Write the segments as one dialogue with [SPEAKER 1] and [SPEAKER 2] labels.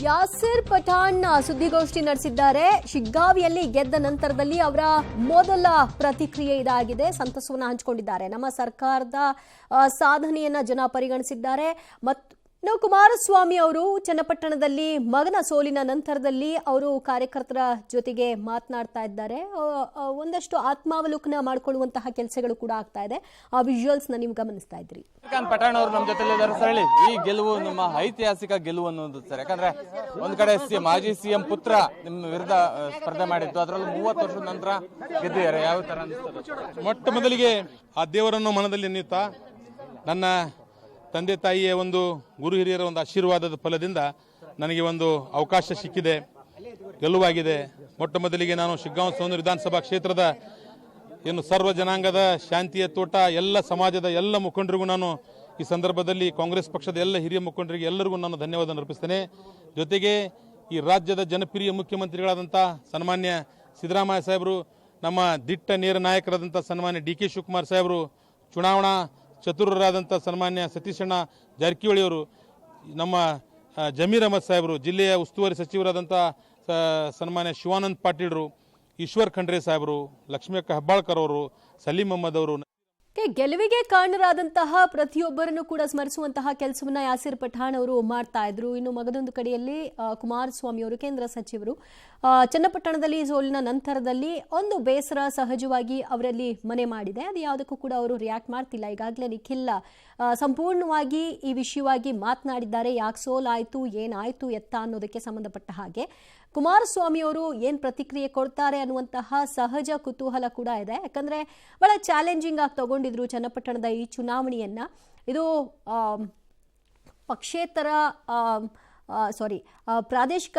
[SPEAKER 1] ಯಾಸಿರ್ ಪಠಾಣ್ ಸುದ್ದಿಗೋಷ್ಠಿ ನಡೆಸಿದ್ದಾರೆ. ಶಿಗ್ಗಾವಿಯಲ್ಲಿ ಗೆದ್ದ ನಂತರದಲ್ಲಿ ಅವರ ಮೊದಲ ಪ್ರತಿಕ್ರಿಯೆ ಇದಾಗಿದೆ. ಸಂತಸವನ್ನ ಹಂಚಿಕೊಂಡಿದ್ದಾರೆ. ನಮ್ಮ ಸರ್ಕಾರದ ಸಾಧನೆಯನ್ನ ಜನ ಪರಿಗಣಿಸಿದ್ದಾರೆ. ಇನ್ನು ಕುಮಾರಸ್ವಾಮಿ ಅವರು ಚನ್ನಪಟ್ಟಣದಲ್ಲಿ ಮಗನ ಸೋಲಿನ ನಂತರದಲ್ಲಿ ಅವರು ಕಾರ್ಯಕರ್ತರ ಜೊತೆಗೆ ಮಾತನಾಡ್ತಾ ಇದ್ದಾರೆ. ಒಂದಷ್ಟು ಆತ್ಮಾವಲೋಕನ ಮಾಡಿಕೊಳ್ಳುವಂತಹ ಕೆಲಸಗಳು ಕೂಡ ಆಗ್ತಾ ಇದೆ. ಆ ವಿಜುವಲ್ಸ್ ನ ನೀವು ಗಮನಿಸ್ತಾ ಇದ್ರಿ.
[SPEAKER 2] ಪಠಾಣ್ ಅವರು ನಮ್ಮ ಜೊತೆ ಸರಳಿ ಈ ಗೆಲುವು ನಮ್ಮ ಐತಿಹಾಸಿಕ ಗೆಲುವು ಅನ್ನೋದು ಸರ್. ಯಾಕಂದ್ರೆ ಒಂದ್ ಕಡೆ ಮಾಜಿ ಸಿಎಂ ಪುತ್ರ ನಿಮ್ಮ ವಿರುದ್ಧ ಸ್ಪರ್ಧೆ ಮಾಡಿದ್ದು, ಅದರಲ್ಲೂ 30 ವರ್ಷದ ನಂತರ ಗೆದ್ದಿದ್ದಾರೆ. ಯಾವ ತರ ಅನಿಸ್ತದೆ?
[SPEAKER 3] ಮೊಟ್ಟ ಮೊದಲಿಗೆ ಆ ದೇವರನ್ನು ಮನದಲ್ಲಿ ನಿಂತ ನನ್ನ ತಂದೆ ತಾಯಿಯ ಒಂದು ಗುರು ಹಿರಿಯರ ಒಂದು ಆಶೀರ್ವಾದದ ಫಲದಿಂದ ನನಗೆ ಒಂದು ಅವಕಾಶ ಸಿಕ್ಕಿದೆ, ಗೆಲುವಾಗಿದೆ. ಮೊಟ್ಟ ಮೊದಲಿಗೆ ನಾನು ಶಿಗ್ಗಾಂವ ಸೋಂದೂರು ವಿಧಾನಸಭಾ ಕ್ಷೇತ್ರದ ಏನು ಸರ್ವ ಜನಾಂಗದ ಶಾಂತಿಯ ತೋಟ ಎಲ್ಲ ಸಮಾಜದ ಎಲ್ಲ ಮುಖಂಡರಿಗೂ ನಾನು ಈ ಸಂದರ್ಭದಲ್ಲಿ ಕಾಂಗ್ರೆಸ್ ಪಕ್ಷದ ಎಲ್ಲ ಹಿರಿಯ ಮುಖಂಡರಿಗೆ ಎಲ್ಲರಿಗೂ ನಾನು ಧನ್ಯವಾದ ಅರ್ಪಿಸ್ತೇನೆ. ಜೊತೆಗೆ ಈ ರಾಜ್ಯದ ಜನಪ್ರಿಯ ಮುಖ್ಯಮಂತ್ರಿಗಳಾದಂಥ ಸನ್ಮಾನ್ಯ ಸಿದ್ದರಾಮಯ್ಯ ಸಾಹೇಬರು, ನಮ್ಮ ದಿಟ್ಟ ನೇರ ನಾಯಕರಾದಂಥ ಸನ್ಮಾನ್ಯ ಡಿ ಕೆ ಶಿವಕುಮಾರ್ ಸಾಹೇಬರು, ಚುನಾವಣಾ ಚತುರರಾದಂಥ ಸನ್ಮಾನ್ಯ ಸತೀಶಣ್ಣ ಜಾರಕಿಹೊಳಿಯವರು, ನಮ್ಮ ಜಮೀರ್ ಅಹಮದ್ ಸಾಹೇಬರು, ಜಿಲ್ಲೆಯ ಉಸ್ತುವಾರಿ ಸಚಿವರಾದಂಥ ಸನ್ಮಾನ್ಯ ಶಿವಾನಂದ್ ಪಾಟೀಲ್ರು, ಈಶ್ವರ್ ಖಂಡ್ರೆ ಸಾಹೇಬರು, ಲಕ್ಷ್ಮೀಕ್ಕ ಹೆಬ್ಬಾಳ್ಕರ್ ಅವರು, ಸಲೀಂ ಅಹಮದ್ ಅವರು.
[SPEAKER 1] ಗೆಲುವಿಗೆ ಕಾರಣರಾದಂತಹ ಪ್ರತಿಯೊಬ್ಬರನ್ನು ಕೂಡ ಸ್ಮರಿಸುವಂತಹ ಕೆಲಸವನ್ನ ಯಾಸಿರ್ ಪಠಾಣ್ ಅವರು ಮಾಡ್ತಾ ಇದ್ರು. ಇನ್ನು ಮಗದೊಂದು ಕಡೆಯಲ್ಲಿ ಕುಮಾರಸ್ವಾಮಿ ಅವರು, ಕೇಂದ್ರ ಸಚಿವರು, ಚನ್ನಪಟ್ಟಣದಲ್ಲಿ ಸೋಲಿನ ನಂತರದಲ್ಲಿ ಒಂದು ಬೇಸರ ಸಹಜವಾಗಿ ಅವರಲ್ಲಿ ಮನೆ ಮಾಡಿದೆ. ಅದು ಯಾವುದಕ್ಕೂ ಕೂಡ ಅವರು ರಿಯಾಕ್ಟ್ ಮಾಡ್ತಿಲ್ಲ. ಈಗಾಗಲೇ ನಿಖಿಲ್ ಸಂಪೂರ್ಣವಾಗಿ ಈ ವಿಷಯವಾಗಿ ಮಾತನಾಡಿದ್ದಾರೆ. ಯಾಕೆ ಸೋಲಾಯ್ತು, ಏನಾಯ್ತು, ಎತ್ತ ಅನ್ನೋದಕ್ಕೆ ಸಂಬಂಧಪಟ್ಟ ಹಾಗೆ ಕುಮಾರಸ್ವಾಮಿ ಅವರು ಏನ್ ಪ್ರತಿಕ್ರಿಯೆ ಕೊಡ್ತಾರೆ ಅನ್ನುವಂತಹ ಸಹಜ ಕುತೂಹಲ ಕೂಡ ಇದೆ. ಯಾಕಂದ್ರೆ ಬಹಳ ಚಾಲೆಂಜಿಂಗ್ ಆಗಿ ತಗೊಂಡಿದ್ರು ಚನ್ನಪಟ್ಟಣದ ಈ ಚುನಾವಣೆಯನ್ನ. ಇದು ಪಕ್ಷೇತರ ಪ್ರಾದೇಶಿಕ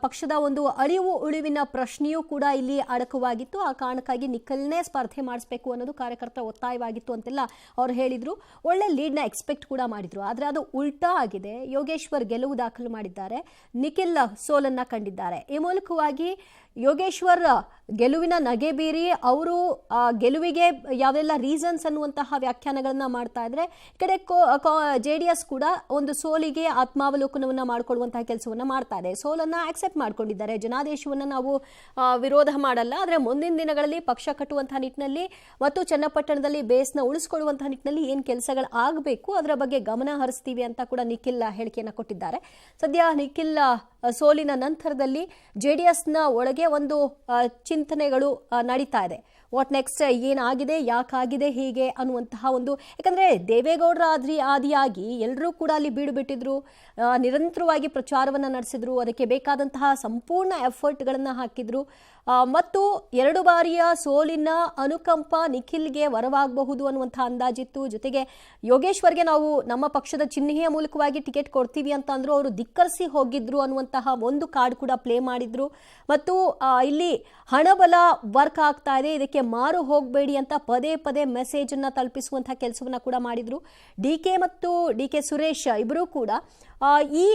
[SPEAKER 1] ಪಕ್ಷದ ಒಂದು ಅಳಿವು ಉಳಿವಿನ ಪ್ರಶ್ನೆಯೂ ಕೂಡ ಇಲ್ಲಿ ಅಡಕವಾಗಿತ್ತು. ಆ ಕಾರಣಕ್ಕಾಗಿ ನಿಖಿಲ್ನೇ ಸ್ಪರ್ಧೆ ಮಾಡಿಸ್ಬೇಕು ಅನ್ನೋದು ಕಾರ್ಯಕರ್ತರ ಒತ್ತಾಯವಾಗಿತ್ತು ಅಂತೆಲ್ಲ ಅವ್ರು ಹೇಳಿದ್ರು. ಒಳ್ಳೆ ಲೀಡ್ನ ಎಕ್ಸ್ಪೆಕ್ಟ್ ಕೂಡ ಮಾಡಿದ್ರು. ಆದರೆ ಅದು ಉಲ್ಟಾ ಆಗಿದೆ. ಯೋಗೇಶ್ವರ್ ಗೆಲುವು ದಾಖಲು ಮಾಡಿದ್ದಾರೆ, ನಿಖಿಲ್ ಸೋಲನ್ನ ಕಂಡಿದ್ದಾರೆ. ಈ ಮೂಲಕವಾಗಿ ಯೋಗೇಶ್ವರ್ ಗೆಲುವಿನ ನಗೆ ಬೀರಿ ಅವರು ಗೆಲುವಿಗೆ ಯಾವೆಲ್ಲ ರೀಸನ್ಸ್ ಅನ್ನುವಂತಹ ವ್ಯಾಖ್ಯಾನಗಳನ್ನ ಮಾಡ್ತಾ ಇದ್ರೆ, ಈ ಕಡೆ JDS ಕೂಡ ಒಂದು ಸೋಲಿಗೆ ಆತ್ಮಾವಲೋಕನವನ್ನ ಮಾಡಿಕೊಳ್ಳುವಂತಹ ಕೆಲಸವನ್ನ ಮಾಡ್ತಾ ಇದೆ. ಸೋಲನ್ನ ಆಕ್ಸೆಪ್ಟ್ ಮಾಡ್ಕೊಂಡಿದ್ದಾರೆ. ಜನಾದೇಶವನ್ನ ನಾವು ವಿರೋಧ ಮಾಡಲ್ಲ, ಆದರೆ ಮುಂದಿನ ದಿನಗಳಲ್ಲಿ ಪಕ್ಷ ಕಟ್ಟುವಂತಹ ನಿಟ್ಟಿನಲ್ಲಿ ಮತ್ತು ಚನ್ನಪಟ್ಟಣದಲ್ಲಿ ಬೇಸ್ನ ಉಳಿಸ್ಕೊಳ್ಳುವಂತಹ ನಿಟ್ಟಿನಲ್ಲಿ ಏನ್ ಕೆಲಸಗಳು ಆಗಬೇಕು ಅದರ ಬಗ್ಗೆ ಗಮನ ಹರಿಸ್ತೀವಿ ಅಂತ ಕೂಡ ನಿಖಿಲ್ ಹೇಳಿಕೆಯನ್ನ ಕೊಟ್ಟಿದ್ದಾರೆ. ಸದ್ಯ ನಿಖಿಲ್ ಸೋಲಿನ ನಂತರದಲ್ಲಿ JDSನ ಒಳಗೆ ಒಂದು ಚಿಂತನೆಗಳು ನಡೀತಾ ಇದೆ. ವಾಟ್ ನೆಕ್ಸ್ಟ್, ಏನಾಗಿದೆ, ಯಾಕಾಗಿದೆ ಹೀಗೆ ಅನ್ನುವಂತಹ ಒಂದು. ಯಾಕಂದ್ರೆ ದೇವೇಗೌಡರ ಆದಿಯಾಗಿ ಎಲ್ಲರೂ ಕೂಡ ಅಲ್ಲಿ ಬೀಡು ಬಿಟ್ಟಿದ್ರು, ನಿರಂತರವಾಗಿ ಪ್ರಚಾರವನ್ನ ನಡೆಸಿದ್ರು, ಅದಕ್ಕೆ ಬೇಕಾದಂತಹ ಸಂಪೂರ್ಣ ಎಫರ್ಟ್ಗಳನ್ನ ಹಾಕಿದ್ರು. ಮತ್ತು 2 ಬಾರಿಯ ಸೋಲಿನ ಅನುಕಂಪ ನಿಖಿಲ್ಗೆ ವರವಾಗಬಹುದು ಅನ್ನುವಂತಹ ಅಂದಾಜಿತ್ತು. ಜೊತೆಗೆ ಯೋಗೇಶ್ವರ್ಗೆ ನಾವು ನಮ್ಮ ಪಕ್ಷದ ಚಿಹ್ನೆಯ ಮೂಲಕವಾಗಿ ಟಿಕೆಟ್ ಕೊಡ್ತೀವಿ ಅಂತ ಅಂದ್ರು, ಅವರು ಧಿಕ್ಕರಿಸಿ ಹೋಗಿದ್ರು ಅನ್ನುವಂತಹ ಒಂದು ಕಾರ್ಡ್ ಕೂಡ ಪ್ಲೇ ಮಾಡಿದ್ರು. ಮತ್ತು ಇಲ್ಲಿ ಹಣಬಲ ವರ್ಕ್ ಆಗ್ತಾ ಇದೆ, ಇದಕ್ಕೆ ಮಾರು ಹೋಗಬೇಡಿ ಅಂತ ಪದೇ ಪದೇ ಮೆಸೇಜ್ ಅನ್ನ ತಲುಪಿಸುವಂತಹ ಕೆಲಸವನ್ನ ಕೂಡ ಮಾಡಿದ್ರು. DK ಮತ್ತು DK ಸುರೇಶ್ ಇಬ್ಬರೂ ಕೂಡ ಈ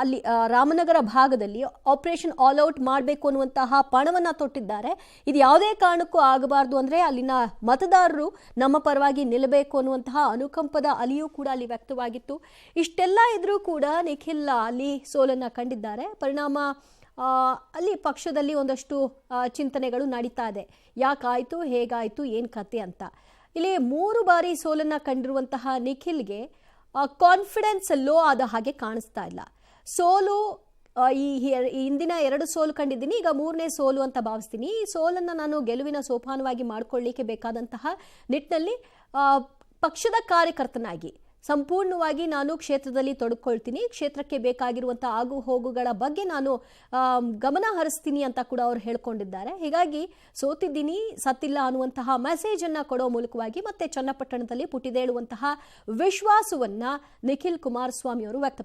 [SPEAKER 1] ಅಲ್ಲಿ ರಾಮನಗರ ಭಾಗದಲ್ಲಿ ಆಪರೇಷನ್ ಆಲ್ ಔಟ್ ಮಾಡಬೇಕು ಅನ್ನುವಂತಹ ಪಣವನ್ನ ತೊಟ್ಟಿದ್ದಾರೆ. ಇದು ಯಾವುದೇ ಕಾರಣಕ್ಕೂ ಆಗಬಾರ್ದು, ಅಂದ್ರೆ ಅಲ್ಲಿನ ಮತದಾರರು ನಮ್ಮ ಪರವಾಗಿ ನಿಲ್ಲಬೇಕು ಅನ್ನುವಂತಹ ಅನುಕಂಪದ ಅಲಿಯೂ ಕೂಡ ಅಲ್ಲಿ ವ್ಯಕ್ತವಾಗಿತ್ತು. ಇಷ್ಟೆಲ್ಲ ಇದ್ರೂ ಕೂಡ ನಿಖಿಲ್ ಅಲ್ಲಿ ಸೋಲನ್ನ ಕಂಡಿದ್ದಾರೆ. ಪರಿಣಾಮ ಅಲ್ಲಿ ಪಕ್ಷದಲ್ಲಿ ಒಂದಷ್ಟು ಚಿಂತನೆಗಳು ನಡೀತಾ ಇದೆ. ಯಾಕಾಯ್ತು, ಹೇಗಾಯ್ತು, ಏನ್ ಕತೆ ಅಂತ. ಇಲ್ಲಿ 3 ಬಾರಿ ಸೋಲನ್ನ ಕಂಡಿರುವಂತಹ ನಿಖಿಲ್ಗೆ ಕಾನ್ಫಿಡೆನ್ಸ್ ಲೋ ಆದ ಹಾಗೆ ಕಾಣಿಸ್ತಾ ಇಲ್ಲ. ಸೋಲು ಈ ಹಿಂದಿನ 2 ಸೋಲು ಕಂಡಿದ್ದೀನಿ, ಈಗ 3ನೇ ಸೋಲು ಅಂತ ಭಾವಿಸ್ತೀನಿ. ಈ ಸೋಲನ್ನು ನಾನು ಗೆಲುವಿನ ಸೋಪಾನವಾಗಿ ಮಾಡಿಕೊಳ್ಳಿಕ್ಕೆ ಬೇಕಾದಂತಹ ನಿಟ್ಟಿನಲ್ಲಿ ಪಕ್ಷದ ಕಾರ್ಯಕರ್ತನಾಗಿ ಸಂಪೂರ್ಣವಾಗಿ ನಾನು ಕ್ಷೇತ್ರದಲ್ಲಿ ತೊಡಕೊಳ್ತೀನಿ, ಕ್ಷೇತ್ರಕ್ಕೆ ಬೇಕಾಗಿರುವಂತಹ ಆಗು ಹೋಗುಗಳ ಬಗ್ಗೆ ನಾನು ಗಮನ ಹರಿಸ್ತೀನಿ ಅಂತ ಕೂಡ ಅವರು ಹೇಳ್ಕೊಂಡಿದ್ದಾರೆ. ಹೀಗಾಗಿ ಸೋತಿದ್ದೀನಿ, ಸತ್ತಿಲ್ಲ ಅನ್ನುವಂತಹ ಮೆಸೇಜ್ ಅನ್ನ ಕೊಡೋ ಮೂಲಕವಾಗಿ ಮತ್ತೆ ಚನ್ನಪಟ್ಟಣದಲ್ಲಿ ಪುಟಿದೇಳುವಂತಹ ವಿಶ್ವಾಸವನ್ನ ನಿಖಿಲ್ ಕುಮಾರಸ್ವಾಮಿ ಅವರು ವ್ಯಕ್ತಪಡಿಸಿದ್ದಾರೆ.